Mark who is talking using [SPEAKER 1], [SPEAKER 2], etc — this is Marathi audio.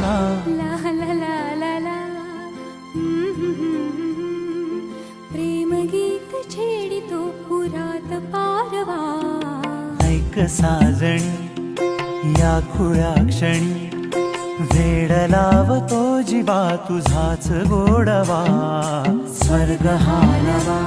[SPEAKER 1] ना.
[SPEAKER 2] ला ला ला ला ला. प्रेम गीत छेडितो पुरात पारवा.
[SPEAKER 1] ऐक साजणी या खुळ्या क्षणी वेड लावतो जीवा तुझाच गोडवा. स्वर्ग हा नवा